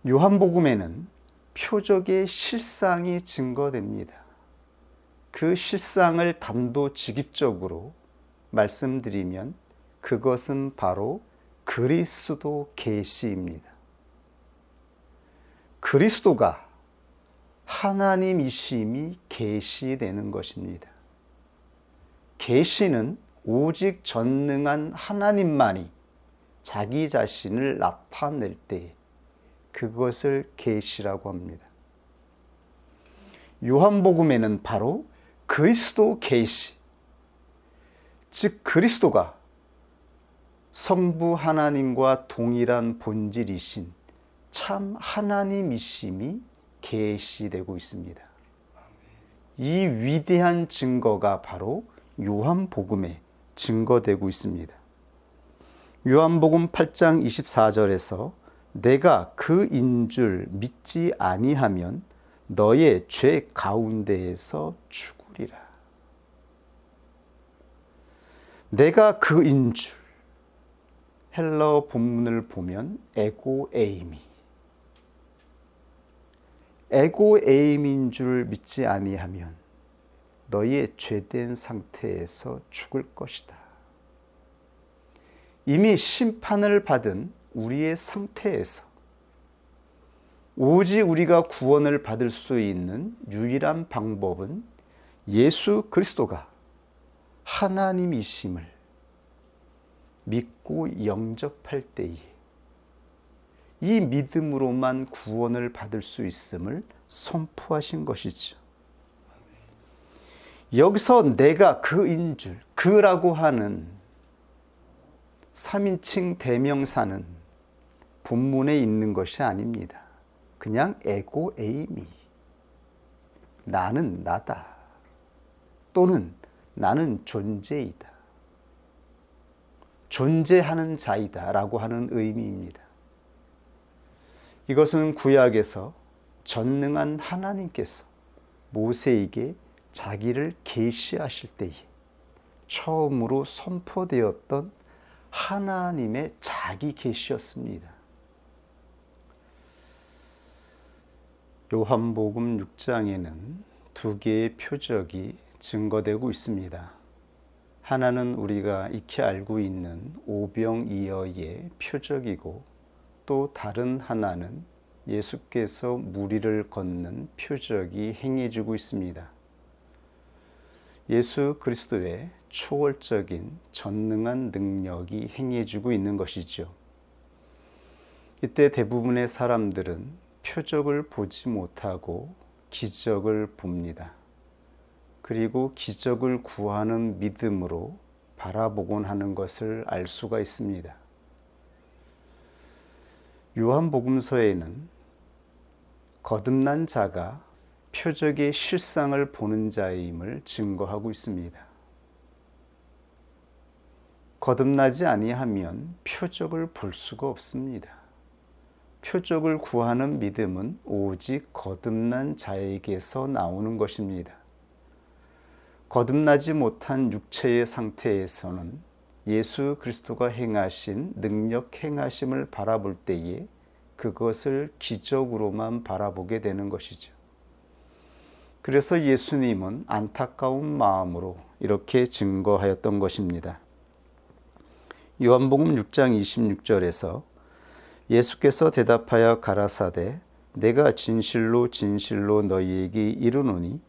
요한복음에는 표적의 실상이 증거됩니다. 그 실상을 단도직입적으로 말씀드리면 그것은 바로 그리스도 계시입니다. 그리스도가 하나님이심이 계시되는 것입니다. 계시는 오직 전능한 하나님만이 자기 자신을 나타낼 때 그것을 계시라고 합니다. 요한복음에는 바로 그리스도 계시, 즉 그리스도가 성부 하나님과 동일한 본질이신 참 하나님이심이 계시되고 있습니다. 이 위대한 증거가 바로 요한복음에 증거되고 있습니다. 요한복음 8장 24절에서 내가 그인 줄 믿지 아니하면 너의 죄 가운데에서 죽으리라. 내가 그인 줄, 헬러 본문을 보면 에고에임인 줄 믿지 아니하면 너의 죄된 상태에서 죽을 것이다. 이미 심판을 받은 우리의 상태에서 오직 우리가 구원을 받을 수 있는 유일한 방법은 예수 그리스도가 하나님이심을 믿고 영접할 때에 이 믿음으로만 구원을 받을 수 있음을 선포하신 것이죠. 여기서 내가 그인 줄, 그라고 하는 3인칭 대명사는 본문에 있는 것이 아닙니다. 그냥 에고에이미, 나는 나다, 또는 나는 존재이다, 존재하는 자이다 라고 하는 의미입니다. 이것은 구약에서 전능한 하나님께서 모세에게 자기를 계시하실 때에 처음으로 선포되었던 하나님의 자기 계시였습니다. 요한복음 6장에는 두 개의 표적이 증거되고 있습니다. 하나는 우리가 익히 알고 있는 오병이어의 표적이고 또 다른 하나는 예수께서 무리를 걷는 표적이 행해지고 있습니다. 예수 그리스도의 초월적인 전능한 능력이 행해지고 있는 것이죠. 이때 대부분의 사람들은 표적을 보지 못하고 기적을 봅니다. 그리고 기적을 구하는 믿음으로 바라보곤 하는 것을 알 수가 있습니다. 요한복음서에는 거듭난 자가 표적의 실상을 보는 자임을 증거하고 있습니다. 거듭나지 아니하면 표적을 볼 수가 없습니다. 표적을 구하는 믿음은 오직 거듭난 자에게서 나오는 것입니다. 거듭나지 못한 육체의 상태에서는 예수 그리스도가 행하신 능력 행하심을 바라볼 때에 그것을 기적으로만 바라보게 되는 것이죠. 그래서 예수님은 안타까운 마음으로 이렇게 증거하였던 것입니다. 요한복음 6장 26절에서 예수께서 대답하여 가라사대 내가 진실로 진실로 너희에게 이르노니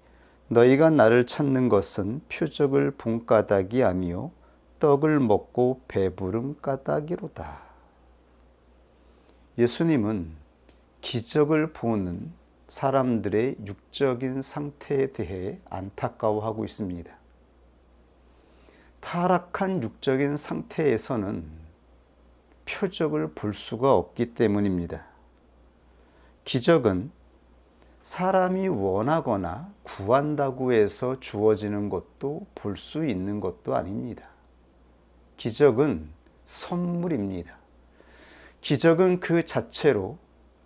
너희가 나를 찾는 것은 표적을 본 까닭이 아니요 떡을 먹고 배부른 까닭이로다. 예수님은 기적을 보는 사람들의 육적인 상태에 대해 안타까워하고 있습니다. 타락한 육적인 상태에서는 표적을 볼 수가 없기 때문입니다. 기적은 사람이 원하거나 구한다고 해서 주어지는 것도 볼 수 있는 것도 아닙니다. 기적은 선물입니다. 기적은 그 자체로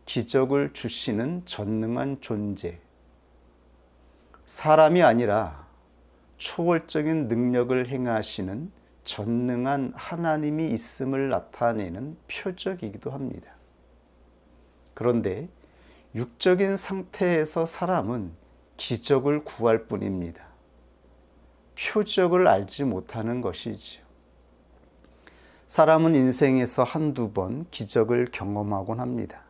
기적을 주시는 전능한 존재, 사람이 아니라 초월적인 능력을 행하시는 전능한 하나님이 있음을 나타내는 표적이기도 합니다. 그런데 육적인 상태에서 사람은 기적을 구할 뿐입니다. 표적을 알지 못하는 것이지요. 사람은 인생에서 한두 번 기적을 경험하곤 합니다.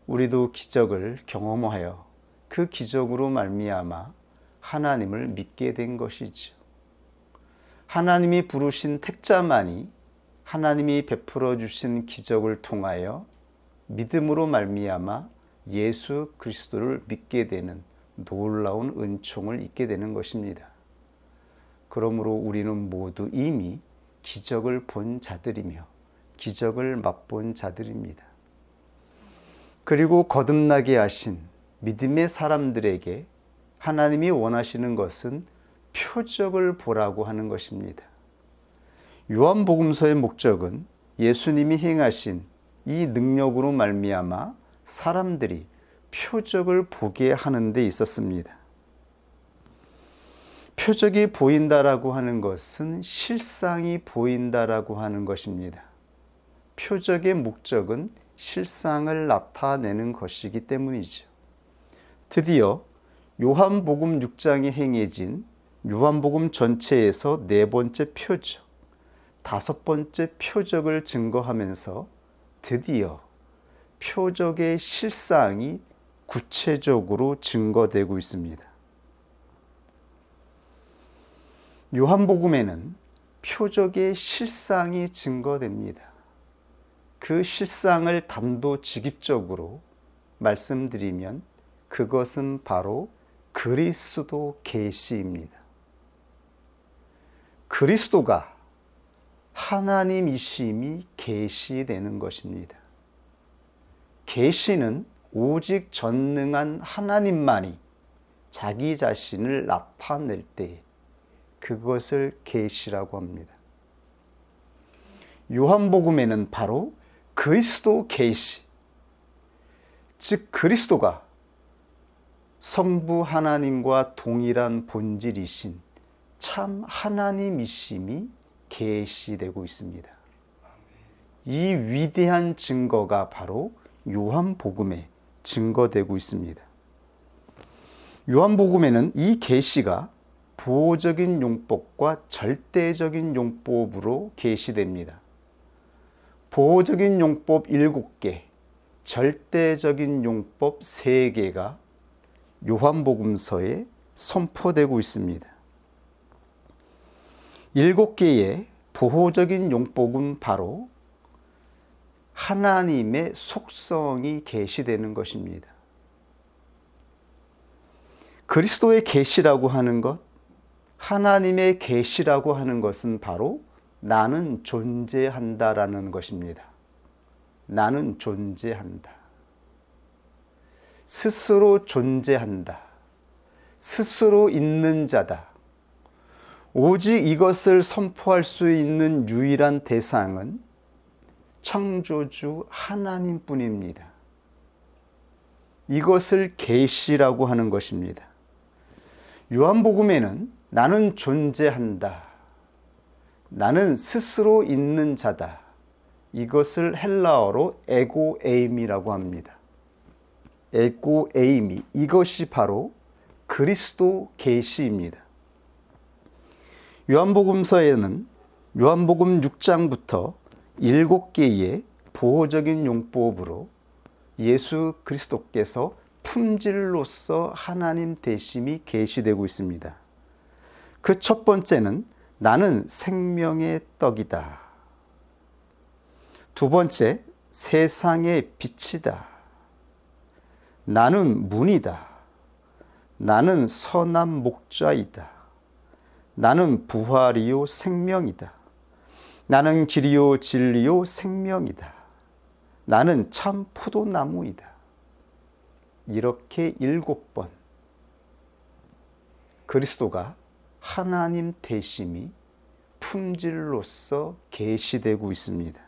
우리도 기적을 경험하여 그 기적으로 말미암아 하나님을 믿게 된 것이지요. 하나님이 부르신 택자만이 하나님이 베풀어 주신 기적을 통하여 믿음으로 말미암아 예수 그리스도를 믿게 되는 놀라운 은총을 입게 되는 것입니다. 그러므로 우리는 모두 이미 기적을 본 자들이며 기적을 맛본 자들입니다. 그리고 거듭나게 하신 믿음의 사람들에게 하나님이 원하시는 것은 표적을 보라고 하는 것입니다. 요한복음서의 목적은 예수님이 행하신 이 능력으로 말미암아 사람들이 표적을 보게 하는 데 있었습니다. 표적이 보인다라고 하는 것은 실상이 보인다라고 하는 것입니다. 표적의 목적은 실상을 나타내는 것이기 때문이죠. 드디어 요한복음 6장에 행해진 요한복음 전체에서 네 번째 표적, 다섯 번째 표적을 증거하면서 드디어 표적의 실상이 구체적으로 증거되고 있습니다. 요한복음에는 표적의 실상이 증거됩니다. 그 실상을 단도직입적으로 말씀드리면 그것은 바로 그리스도 계시입니다. 그리스도가 하나님이심이 계시되는 것입니다. 계시는 오직 전능한 하나님만이 자기 자신을 나타낼 때 그것을 계시라고 합니다. 요한복음에는 바로 그리스도 계시, 즉 그리스도가 성부 하나님과 동일한 본질이신 참 하나님이심이 계시되고 있습니다. 이 위대한 증거가 바로 요한복음에 증거되고 있습니다. 요한복음에는 이 계시가 보호적인 용법과 절대적인 용법으로 계시됩니다. 보호적인 용법 7개, 절대적인 용법 3개가 요한복음서에 선포되고 있습니다. 7개의 보호적인 용법은 바로 하나님의 속성이 계시되는 것입니다. 그리스도의 계시라고 하는 것, 하나님의 계시라고 하는 것은 바로 나는 존재한다라는 것입니다. 나는 존재한다. 스스로 존재한다. 스스로 있는 자다. 오직 이것을 선포할 수 있는 유일한 대상은 창조주 하나님뿐입니다. 이것을 계시라고 하는 것입니다. 요한복음에는 나는 존재한다. 나는 스스로 있는 자다. 이것을 헬라어로 에고에임이라고 합니다. 에고에임이 이것이 바로 그리스도 계시입니다. 요한복음서에는 요한복음 6장부터 7개의 보호적인 용법으로 예수 그리스도께서 품질로서 하나님 되심이 계시되고 있습니다. 그 첫 번째는 나는 생명의 떡이다. 두 번째, 세상의 빛이다. 나는 문이다. 나는 선한 목자이다. 나는 부활이요 생명이다. 나는 길이요 진리요 생명이다. 나는 참 포도나무이다. 이렇게 7번 그리스도가 하나님 되심이 품질로서 계시되고 있습니다.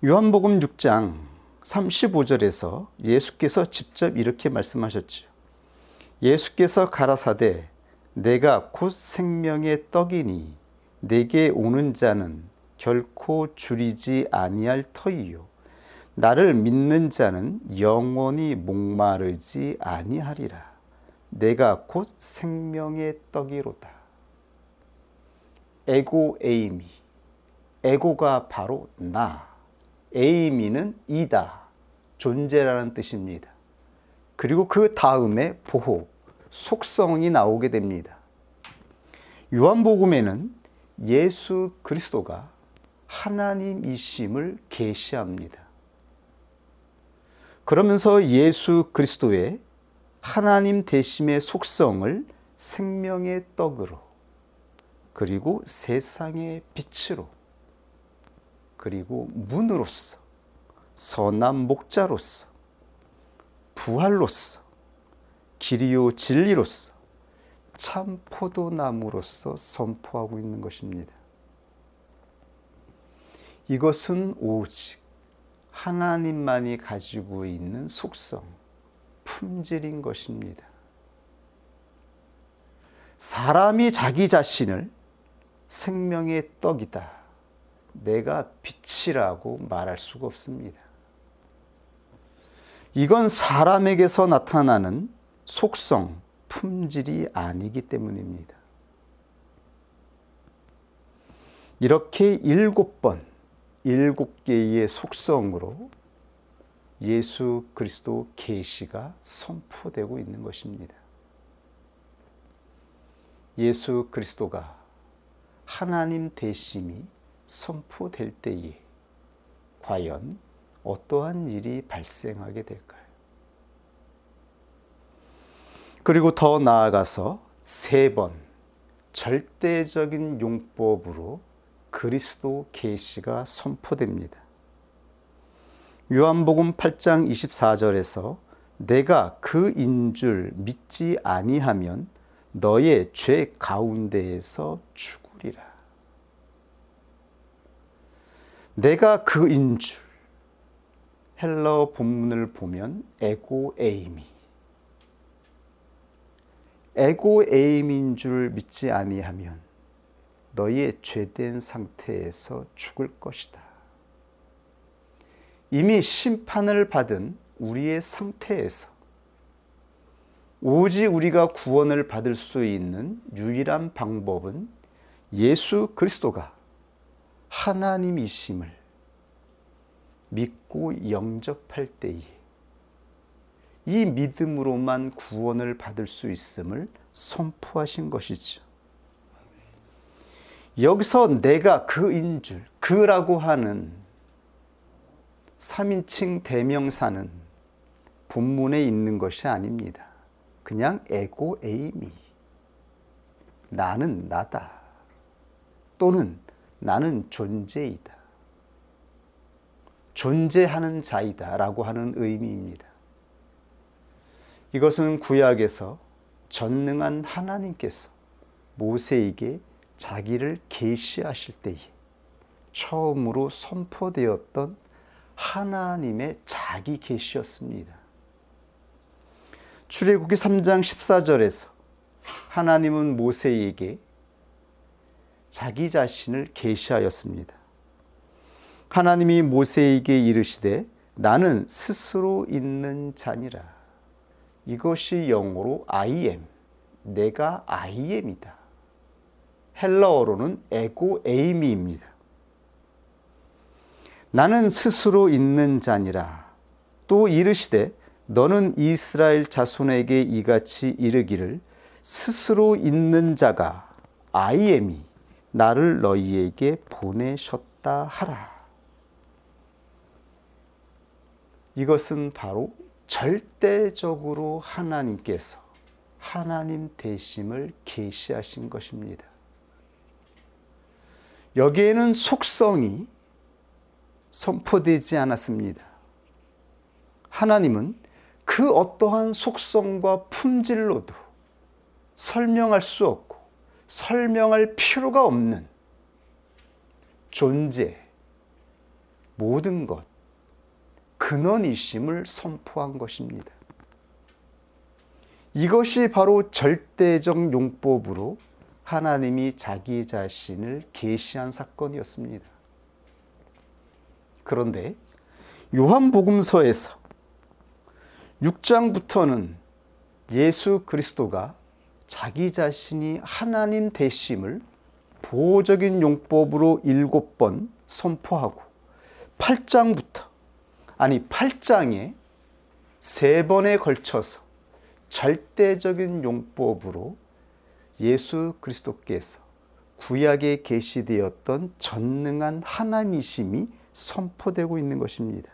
요한복음 6장 35절에서 예수께서 직접 이렇게 말씀하셨죠. 예수께서 가라사대 내가 곧 생명의 떡이니 내게 오는 자는 결코 줄이지 아니할 터이요 나를 믿는 자는 영원히 목마르지 아니하리라. 내가 곧 생명의 떡이로다. 에고 에이미. 에고가 바로 나. 에이미는 이다. 존재라는 뜻입니다. 그리고 그 다음에 보호, 속성이 나오게 됩니다. 요한복음에는 예수 그리스도가 하나님이심을 계시합니다. 그러면서 예수 그리스도의 하나님 되심의 속성을 생명의 떡으로, 그리고 세상의 빛으로, 그리고 문으로서, 선한 목자로서, 부활로서, 길이요 진리로서, 참 포도나무로서 선포하고 있는 것입니다. 이것은 오직 하나님만이 가지고 있는 속성, 품질인 것입니다. 사람이 자기 자신을 생명의 떡이다, 내가 빛이라고 말할 수가 없습니다. 이건 사람에게서 나타나는 속성, 품질이 아니기 때문입니다. 이렇게 7번, 7개의 속성으로 예수 그리스도 계시가 선포되고 있는 것입니다. 예수 그리스도가 하나님 되심이 선포될 때에 과연 어떠한 일이 발생하게 될까요? 그리고 더 나아가서 3번 절대적인 용법으로 그리스도 계시가 선포됩니다. 요한복음 8장 24절에서 내가 그인 줄 믿지 아니하면 너의 죄 가운데에서 죽으리라. 내가 그인 줄, 헬러 본문을 보면 에고 에이미, 에고 에임인 줄 믿지 아니하면 너의 죄된 상태에서 죽을 것이다. 이미 심판을 받은 우리의 상태에서 오직 우리가 구원을 받을 수 있는 유일한 방법은 예수 그리스도가 하나님이심을 믿고 영접할 때에 이 믿음으로만 구원을 받을 수 있음을 선포하신 것이죠. 여기서 내가 그인 줄, 그라고 하는 3인칭 대명사는 본문에 있는 것이 아닙니다. 그냥 에고 에이미, 나는 나다, 또는 나는 존재이다, 존재하는 자이다 라고 하는 의미입니다. 이것은 구약에서 전능한 하나님께서 모세에게 자기를 계시하실 때에 처음으로 선포되었던 하나님의 자기 계시였습니다. 출애굽기 3장 14절에서 하나님은 모세에게 자기 자신을 계시하였습니다. 하나님이 모세에게 이르시되 나는 스스로 있는 자니라. 이것이 영어로 I am, 내가 I am이다. 헬라어로는 에고 에이미입니다. 나는 스스로 있는 자니라. 또 이르시되 너는 이스라엘 자손에게 이같이 이르기를 스스로 있는 자가 I am이 나를 너희에게 보내셨다 하라. 이것은 바로 절대적으로 하나님께서 하나님 되심을 계시하신 것입니다. 여기에는 속성이 선포되지 않았습니다. 하나님은 그 어떠한 속성과 품질로도 설명할 수 없고 설명할 필요가 없는 존재, 모든 것, 근원이심을 선포한 것입니다. 이것이 바로 절대적 용법으로 하나님이 자기 자신을 계시한 사건이었습니다. 그런데 요한복음서에서 6장부터는 예수 그리스도가 자기 자신이 하나님 되심을 보호적인 용법으로 7번 선포하고 8장에 3번에 걸쳐서 절대적인 용법으로 예수 그리스도께서 구약에 계시되었던 전능한 하나님이심이 선포되고 있는 것입니다.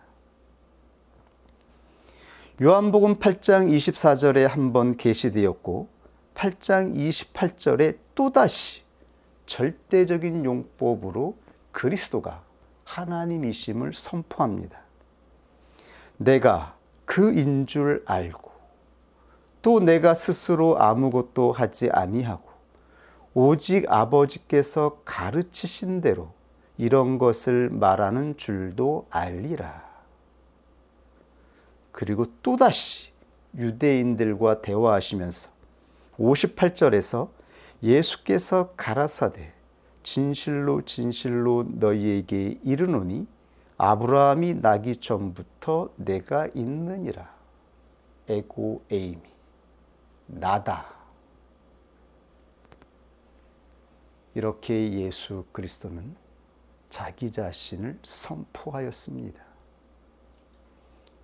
요한복음 8장 24절에 한번 계시되었고 8장 28절에 또다시 절대적인 용법으로 그리스도가 하나님이심을 선포합니다. 내가 그인 줄 알고 또 내가 스스로 아무것도 하지 아니하고 오직 아버지께서 가르치신 대로 이런 것을 말하는 줄도 알리라. 그리고 또다시 유대인들과 대화하시면서 58절에서 예수께서 가라사대 진실로 진실로 너희에게 이르노니 아브라함이 나기 전부터 내가 있느니라. 에고 에이미, 나다. 이렇게 예수 그리스도는 자기 자신을 선포하였습니다.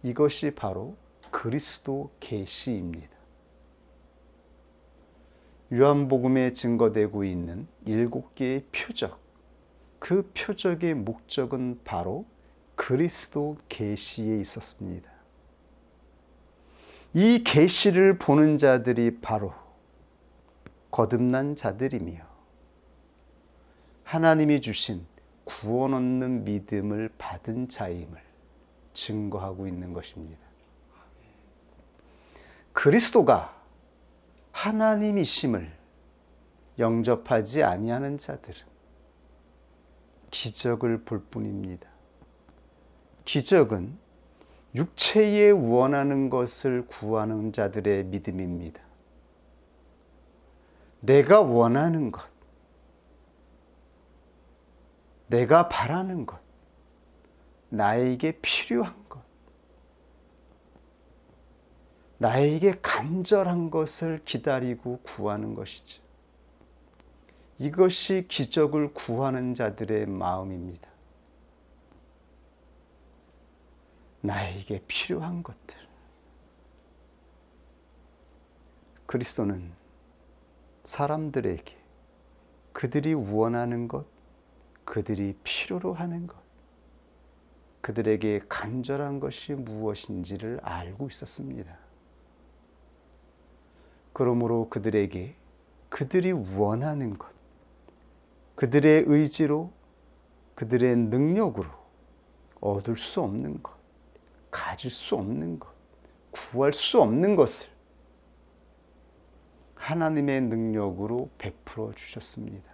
이것이 바로 그리스도 계시입니다. 요한복음에 증거되고 있는 7개의 표적, 그 표적의 목적은 바로 그리스도 계시에 있었습니다. 이 계시를 보는 자들이 바로 거듭난 자들이며 하나님이 주신 구원 얻는 믿음을 받은 자임을 증거하고 있는 것입니다. 그리스도가 하나님이심을 영접하지 아니하는 자들은 기적을 볼 뿐입니다. 기적은 육체에 원하는 것을 구하는 자들의 믿음입니다. 내가 원하는 것, 내가 바라는 것, 나에게 필요한 것, 나에게 간절한 것을 기다리고 구하는 것이죠. 이것이 기적을 구하는 자들의 마음입니다. 나에게 필요한 것들. 그리스도는 사람들에게 그들이 원하는 것, 그들이 필요로 하는 것, 그들에게 간절한 것이 무엇인지를 알고 있었습니다. 그러므로 그들에게 그들이 원하는 것, 그들의 의지로, 그들의 능력으로 얻을 수 없는 것, 가질 수 없는 것, 구할 수 없는 것을 하나님의 능력으로 베풀어 주셨습니다.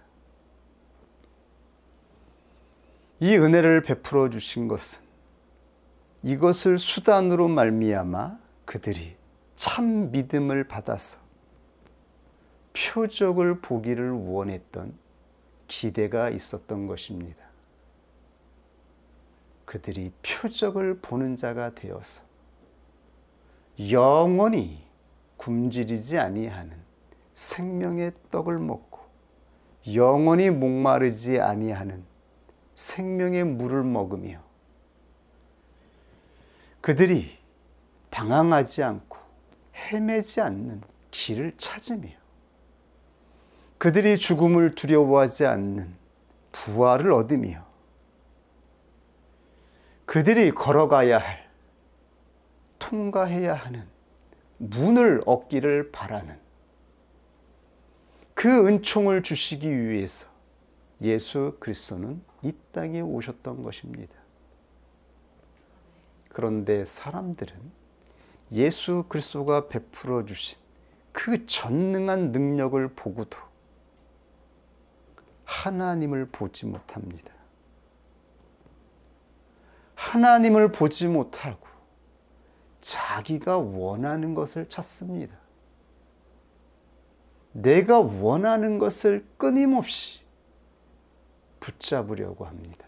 이 은혜를 베풀어 주신 것은 이것을 수단으로 말미암아 그들이 참 믿음을 받아서 표적을 보기를 원했던 기대가 있었던 것입니다. 그들이 표적을 보는 자가 되어서 영원히 굶주리지 아니하는 생명의 떡을 먹고 영원히 목마르지 아니하는 생명의 물을 먹으며 그들이 방황하지 않고 헤매지 않는 길을 찾으며 그들이 죽음을 두려워하지 않는 부활을 얻으며 그들이 걸어가야 할, 통과해야 하는 문을 얻기를 바라는 그 은총을 주시기 위해서 예수 그리스도는 이 땅에 오셨던 것입니다. 그런데 사람들은 예수 그리스도가 베풀어 주신 그 전능한 능력을 보고도 하나님을 보지 못합니다. 하나님을 보지 못하고 자기가 원하는 것을 찾습니다. 내가 원하는 것을 끊임없이 붙잡으려고 합니다.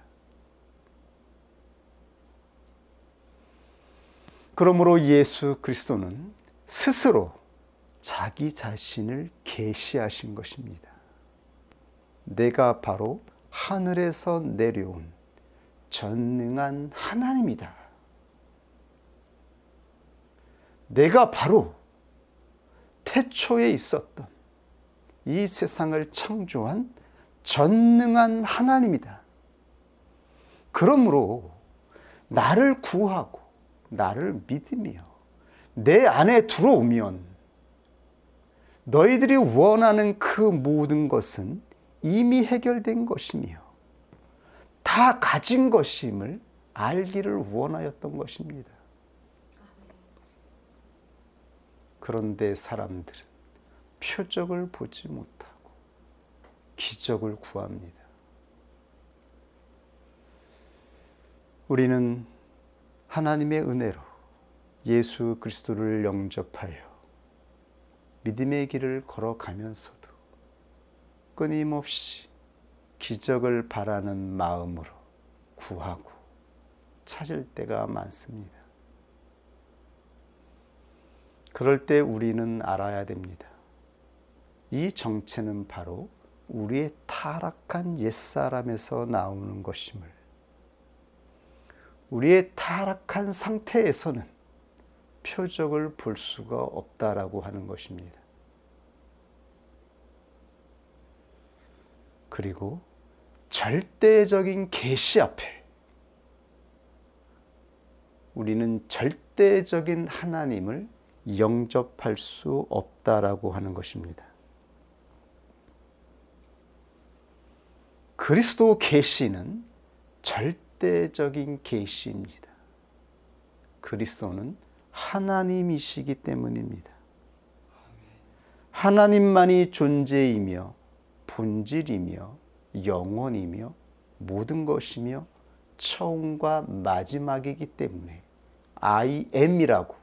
그러므로 예수 그리스도는 스스로 자기 자신을 계시하신 것입니다. 내가 바로 하늘에서 내려온 전능한 하나님이다. 내가 바로 태초에 있었던 이 세상을 창조한 전능한 하나님이다. 그러므로 나를 구하고 나를 믿으며 내 안에 들어오면 너희들이 원하는 그 모든 것은 이미 해결된 것이며 다 가진 것임을 알기를 원하였던 것입니다. 그런데 사람들은 표적을 보지 못하고 기적을 구합니다. 우리는 하나님의 은혜로 예수 그리스도를 영접하여 믿음의 길을 걸어가면서도 끊임없이 기적을 바라는 마음으로 구하고 찾을 때가 많습니다. 그럴 때 우리는 알아야 됩니다. 이 정체는 바로 우리의 타락한 옛사람에서 나오는 것임을, 우리의 타락한 상태에서는 표적을 볼 수가 없다라고 하는 것입니다. 그리고 절대적인 계시 앞에 우리는 절대적인 하나님을 영접할 수 없다라고 하는 것입니다. 그리스도 계시는 절대적인 계시입니다. 그리스도는 하나님이시기 때문입니다. 하나님만이 존재이며 본질이며 영원이며 모든 것이며 처음과 마지막이기 때문에 I am이라고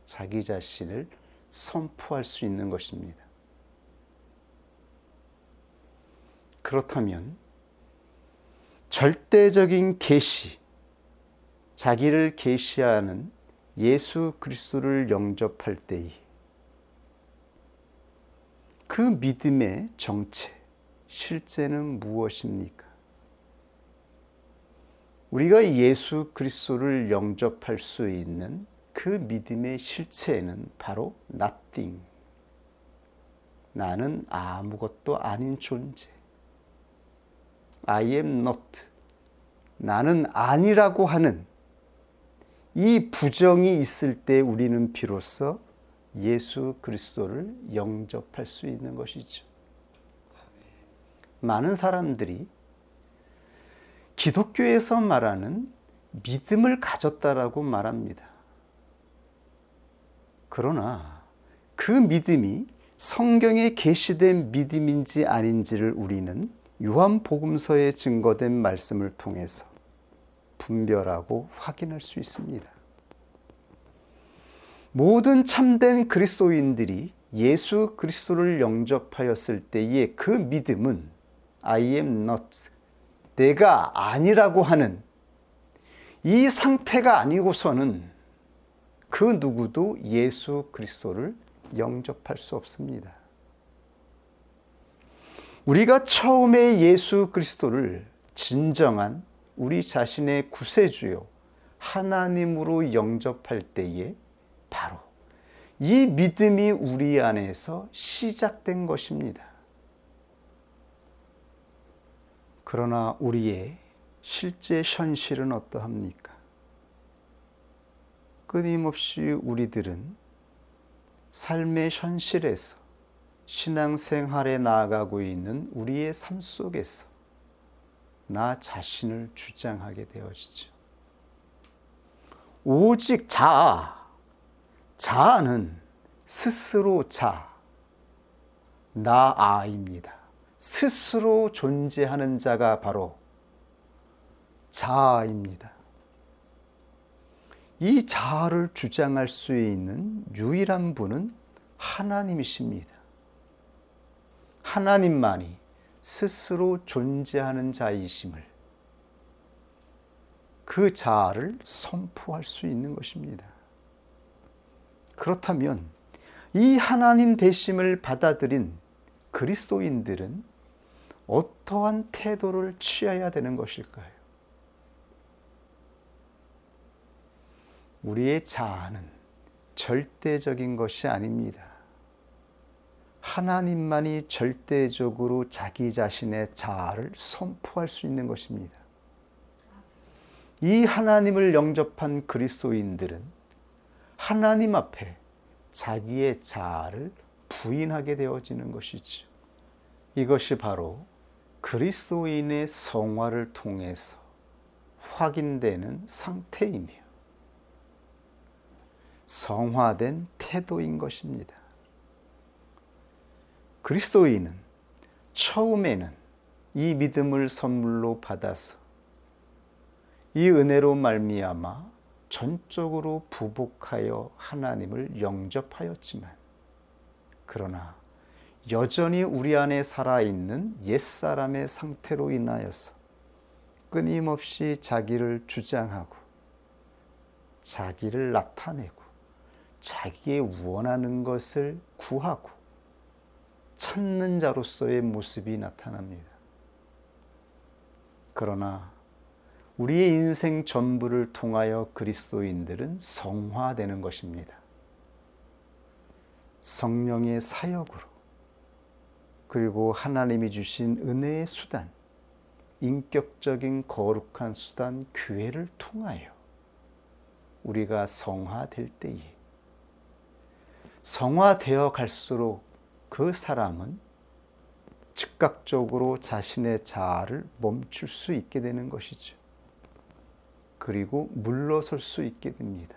자기 자신을 선포할 수 있는 것입니다. 그렇다면 절대적인 계시, 자기를 계시하는 예수 그리스도를 영접할 때에 그 믿음의 정체, 실제는 무엇입니까? 우리가 예수 그리스도를 영접할 수 있는 그 믿음의 실체는 바로 nothing, 나는 아무것도 아닌 존재, I am not, 나는 아니라고 하는 이 부정이 있을 때 우리는 비로소 예수 그리스도를 영접할 수 있는 것이죠. 많은 사람들이 기독교에서 말하는 믿음을 가졌다라고 말합니다. 그러나 그 믿음이 성경에 계시된 믿음인지 아닌지를 우리는 요한복음서에 증거된 말씀을 통해서 분별하고 확인할 수 있습니다. 모든 참된 그리스도인들이 예수 그리스도를 영접하였을 때의 그 믿음은 I am not, 내가 아니라고 하는 이 상태가 아니고서는 그 누구도 예수 그리스도를 영접할 수 없습니다. 우리가 처음에 예수 그리스도를 진정한 우리 자신의 구세주요 하나님으로 영접할 때에 바로 이 믿음이 우리 안에서 시작된 것입니다. 그러나 우리의 실제 현실은 어떠합니까? 끊임없이 우리들은 삶의 현실에서 신앙생활에 나아가고 있는 우리의 삶 속에서 나 자신을 주장하게 되어지죠. 오직 자아는 스스로 나아입니다. 스스로 존재하는 자가 바로 자아입니다. 이 자아를 주장할 수 있는 유일한 분은 하나님이십니다. 하나님만이 스스로 존재하는 자이심을, 그 자아를 선포할 수 있는 것입니다. 그렇다면 이 하나님 되심을 받아들인 그리스도인들은 어떠한 태도를 취해야 되는 것일까요? 우리의 자아는 절대적인 것이 아닙니다. 하나님만이 절대적으로 자기 자신의 자아를 선포할 수 있는 것입니다. 이 하나님을 영접한 그리스도인들은 하나님 앞에 자기의 자아를 부인하게 되어지는 것이죠. 이것이 바로 그리스도인의 성화를 통해서 확인되는 상태이며 성화된 태도인 것입니다. 그리스도인은 처음에는 이 믿음을 선물로 받아서 이 은혜로 말미암아 전적으로 부복하여 하나님을 영접하였지만, 그러나 여전히 우리 안에 살아있는 옛사람의 상태로 인하여서 끊임없이 자기를 주장하고 자기를 나타내고 자기의 원하는 것을 구하고 찾는 자로서의 모습이 나타납니다. 그러나 우리의 인생 전부를 통하여 그리스도인들은 성화되는 것입니다. 성령의 사역으로, 그리고 하나님이 주신 은혜의 수단, 인격적인 거룩한 수단, 교회를 통하여 우리가 성화될 때에 성화되어 갈수록 그 사람은 즉각적으로 자신의 자아를 멈출 수 있게 되는 것이죠. 그리고 물러설 수 있게 됩니다.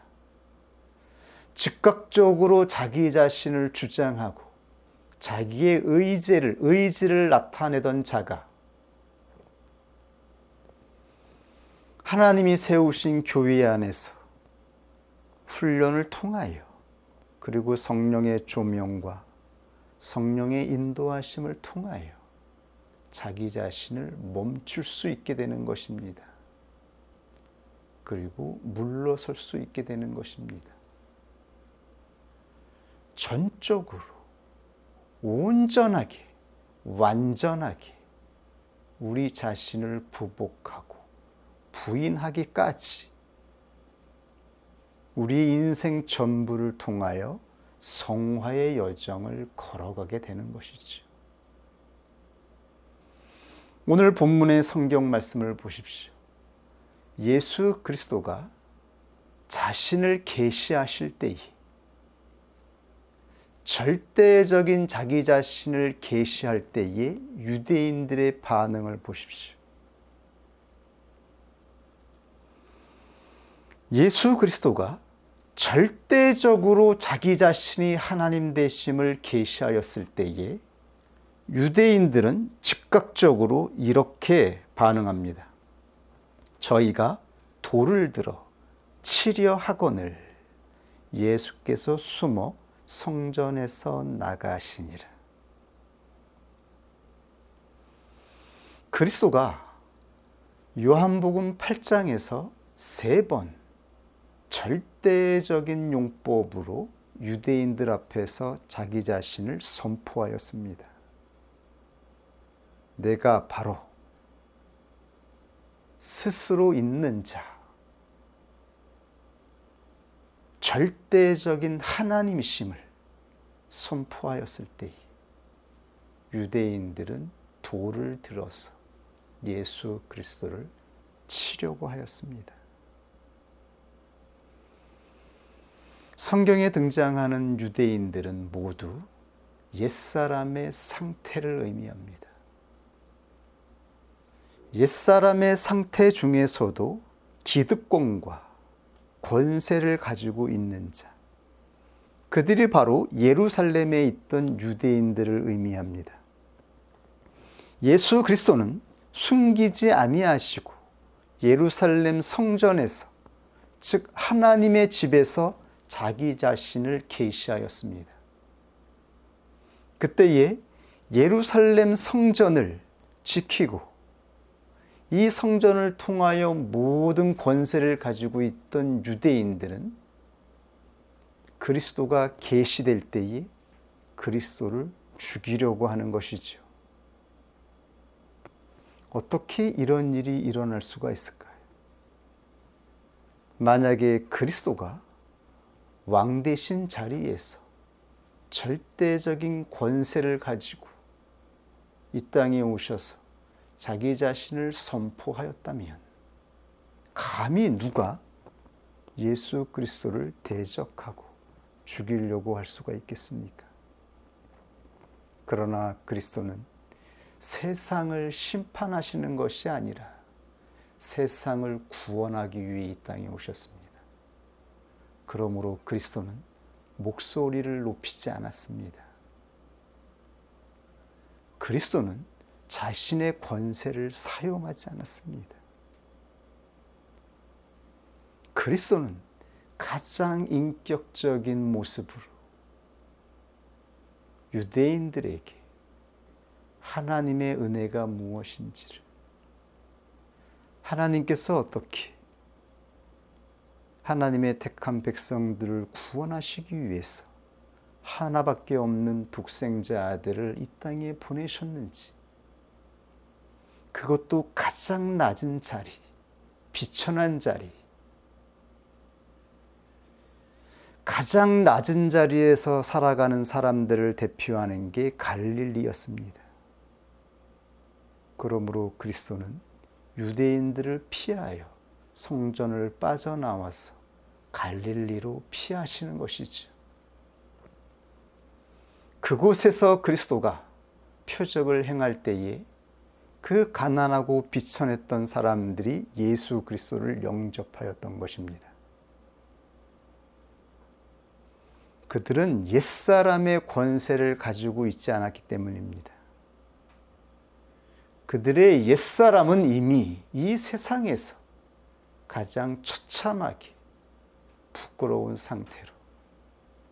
즉각적으로 자기 자신을 주장하고 자기의 의지를 나타내던 자가 하나님이 세우신 교회 안에서 훈련을 통하여, 그리고 성령의 조명과 성령의 인도하심을 통하여 자기 자신을 멈출 수 있게 되는 것입니다. 그리고 물러설 수 있게 되는 것입니다. 전적으로, 온전하게, 완전하게 우리 자신을 부복하고 부인하기까지 우리 인생 전부를 통하여 성화의 여정을 걸어가게 되는 것이죠. 오늘 본문의 성경 말씀을 보십시오. 예수 그리스도가 자신을 계시하실 때에 절대적인 자기 자신을 계시할 때에 유대인들의 반응을 보십시오. 예수 그리스도가 절대적으로 자기 자신이 하나님 되심을 계시하였을 때에 유대인들은 즉각적으로 이렇게 반응합니다. 저희가 돌을 들어 치려 하거늘 예수께서 숨어 성전에서 나가시니라. 그리스도가 요한복음 8장에서 3번 절대적인 용법으로 유대인들 앞에서 자기 자신을 선포하였습니다. 내가 바로 스스로 있는 자, 절대적인 하나님이심을 선포하였을 때 유대인들은 돌을 들어서 예수 그리스도를 치려고 하였습니다. 성경에 등장하는 유대인들은 모두 옛사람의 상태를 의미합니다. 옛사람의 상태 중에서도 기득권과 권세를 가지고 있는 자, 그들이 바로 예루살렘에 있던 유대인들을 의미합니다. 예수 그리스도는 숨기지 아니하시고 예루살렘 성전에서, 즉 하나님의 집에서 자기 자신을 계시하였습니다. 그때에 예루살렘 성전을 지키고 이 성전을 통하여 모든 권세를 가지고 있던 유대인들은 그리스도가 계시될 때에 그리스도를 죽이려고 하는 것이죠. 어떻게 이런 일이 일어날 수가 있을까요? 만약에 그리스도가 왕 대신 자리에서 절대적인 권세를 가지고 이 땅에 오셔서 자기 자신을 선포하였다면 감히 누가 예수 그리스도를 대적하고 죽이려고 할 수가 있겠습니까? 그러나 그리스도는 세상을 심판하시는 것이 아니라 세상을 구원하기 위해 이 땅에 오셨습니다. 그러므로 그리스도는 목소리를 높이지 않았습니다. 그리스도는 자신의 권세를 사용하지 않았습니다. 그리스도는 가장 인격적인 모습으로 유대인들에게 하나님의 은혜가 무엇인지를, 하나님께서 어떻게 하나님의 택한 백성들을 구원하시기 위해서 하나밖에 없는 독생자 아들을 이 땅에 보내셨는지, 그것도 가장 낮은 자리, 비천한 자리, 가장 낮은 자리에서 살아가는 사람들을 대표하는 게 갈릴리였습니다. 그러므로 그리스도는 유대인들을 피하여 성전을 빠져나와서 갈릴리로 피하시는 것이죠. 그곳에서 그리스도가 표적을 행할 때에 그 가난하고 비천했던 사람들이 예수 그리스도를 영접하였던 것입니다. 그들은 옛사람의 권세를 가지고 있지 않았기 때문입니다. 그들의 옛사람은 이미 이 세상에서 가장 처참하게 부끄러운 상태로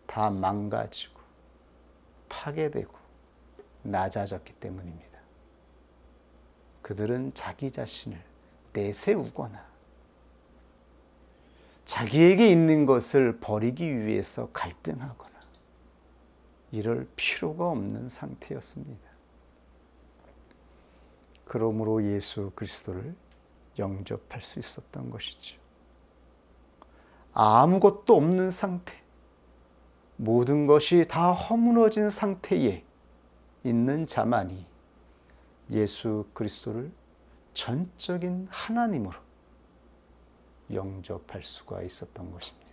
다 망가지고 파괴되고 낮아졌기 때문입니다. 그들은 자기 자신을 내세우거나 자기에게 있는 것을 버리기 위해서 갈등하거나 이럴 필요가 없는 상태였습니다. 그러므로 예수 그리스도를 영접할 수 있었던 것이죠. 아무것도 없는 상태, 모든 것이 다 허물어진 상태에 있는 자만이 예수 그리스도를 전적인 하나님으로 영접할 수가 있었던 것입니다.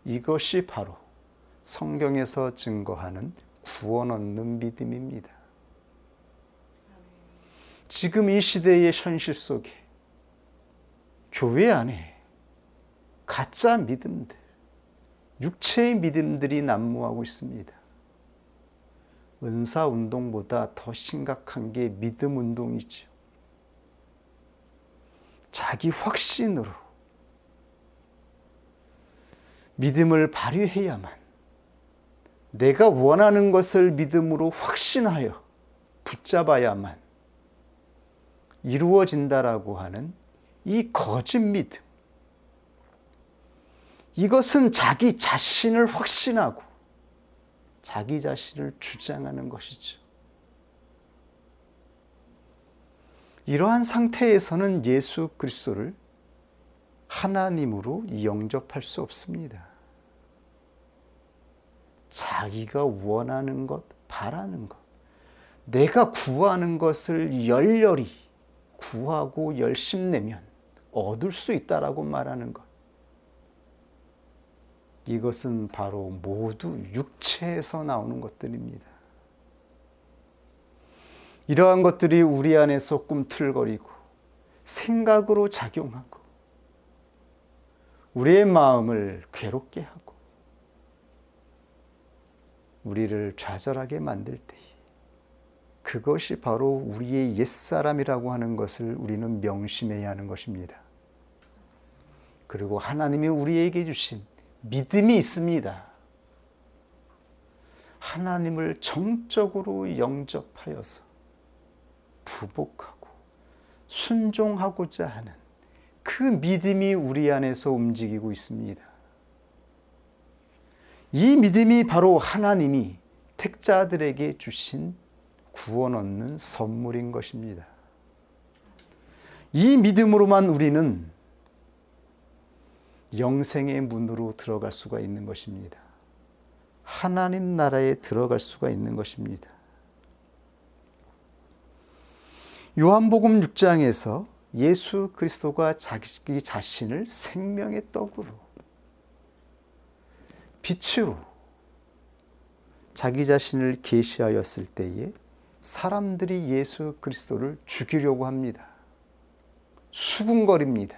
이것이 바로 성경에서 증거하는 구원 얻는 믿음입니다. 지금 이 시대의 현실 속에 교회 안에 가짜 믿음들, 육체의 믿음들이 난무하고 있습니다. 은사 운동보다 더 심각한 게 믿음 운동이죠. 자기 확신으로 믿음을 발휘해야만, 내가 원하는 것을 믿음으로 확신하여 붙잡아야만 이루어진다라고 하는 이 거짓 믿음, 이것은 자기 자신을 확신하고 자기 자신을 주장하는 것이죠. 이러한 상태에서는 예수 그리스도를 하나님으로 영접할 수 없습니다. 자기가 원하는 것, 바라는 것, 내가 구하는 것을 열렬히 구하고 열심내면 얻을 수 있다라고 말하는 것, 이것은 바로 모두 육체에서 나오는 것들입니다. 이러한 것들이 우리 안에서 꿈틀거리고 생각으로 작용하고 우리의 마음을 괴롭게 하고 우리를 좌절하게 만들 때에 그것이 바로 우리의 옛사람이라고 하는 것을 우리는 명심해야 하는 것입니다. 그리고 하나님이 우리에게 주신 믿음이 있습니다. 하나님을 정적으로 영접하여서 부복하고 순종하고자 하는 그 믿음이 우리 안에서 움직이고 있습니다. 이 믿음이 바로 하나님이 택자들에게 주신 구원 얻는 선물인 것입니다. 이 믿음으로만 우리는 영생의 문으로 들어갈 수가 있는 것입니다. 하나님 나라에 들어갈 수가 있는 것입니다. 요한복음 6장에서 예수 그리스도가 자기 자신을 생명의 떡으로, 빛으로 자기 자신을 계시하였을 때에 사람들이 예수 그리스도를 죽이려고 합니다. 수군거립니다.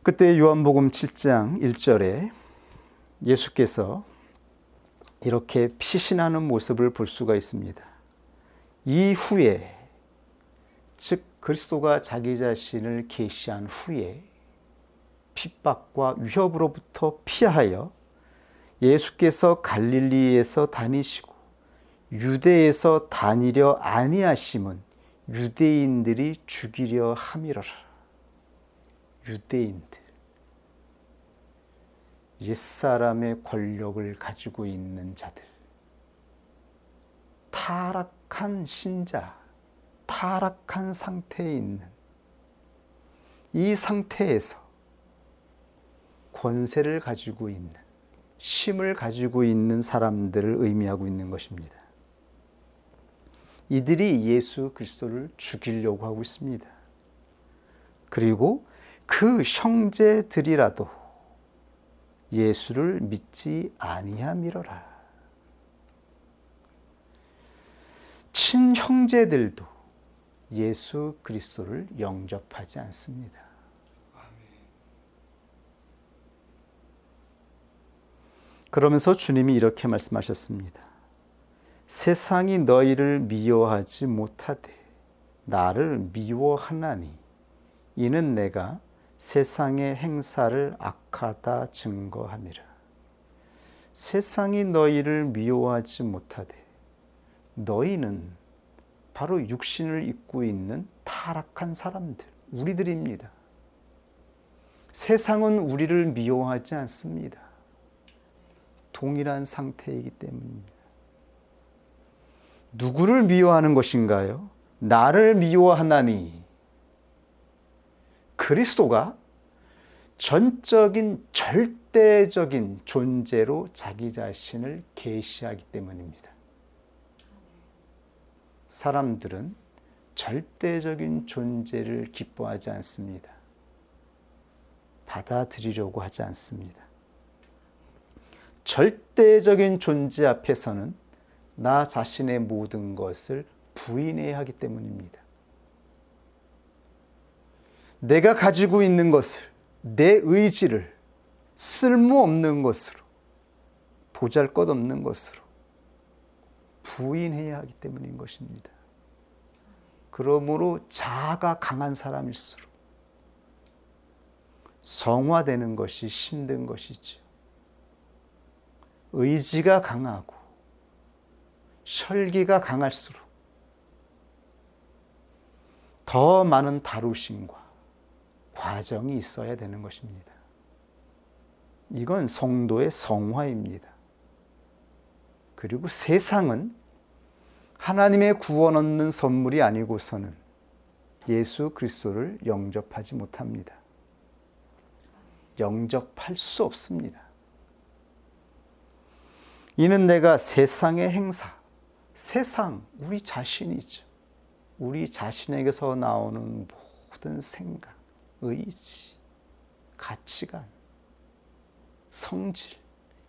그때 요한복음 7장 1절에 예수께서 이렇게 피신하는 모습을 볼 수가 있습니다. 이후에, 즉 그리스도가 자기 자신을 계시한 후에 핍박과 위협으로부터 피하여 예수께서 갈릴리에서 다니시고 유대에서 다니려 아니하심은 유대인들이 죽이려 함이로라. 유대인들, 옛사람의 권력을 가지고 있는 자들, 타락한 신자, 타락한 상태에 있는 이 상태에서 권세를 가지고 있는, 힘을 가지고 있는 사람들을 의미하고 있는 것입니다. 이들이 예수 그리스도를 죽이려고 하고 있습니다. 그리고 그 형제들이라도 예수를 믿지 아니함이로라. 친형제들도 예수 그리스도를 영접하지 않습니다. 그러면서 주님이 이렇게 말씀하셨습니다. 세상이 너희를 미워하지 못하되 나를 미워하나니 이는 내가 세상의 행사를 악하다 증거함이라. 세상이 너희를 미워하지 못하되, 너희는 바로 육신을 입고 있는 타락한 사람들, 우리들입니다. 세상은 우리를 미워하지 않습니다. 동일한 상태이기 때문입니다. 누구를 미워하는 것인가요? 나를 미워하나니, 그리스도가 전적인 절대적인 존재로 자기 자신을 계시하기 때문입니다. 사람들은 절대적인 존재를 기뻐하지 않습니다. 받아들이려고 하지 않습니다. 절대적인 존재 앞에서는 나 자신의 모든 것을 부인해야 하기 때문입니다. 내가 가지고 있는 것을, 내 의지를 쓸모없는 것으로, 보잘것없는 것으로 부인해야 하기 때문인 것입니다. 그러므로 자아가 강한 사람일수록 성화되는 것이 힘든 것이죠. 의지가 강하고 혈기가 강할수록 더 많은 다루심과 과정이 있어야 되는 것입니다. 이건 성도의 성화입니다. 그리고 세상은 하나님의 구원 얻는 선물이 아니고서는 예수 그리스도를 영접하지 못합니다. 영접할 수 없습니다. 이는 내가 세상의 행사, 세상, 우리 자신이죠. 우리 자신에게서 나오는 모든 생각, 의지, 가치관, 성질,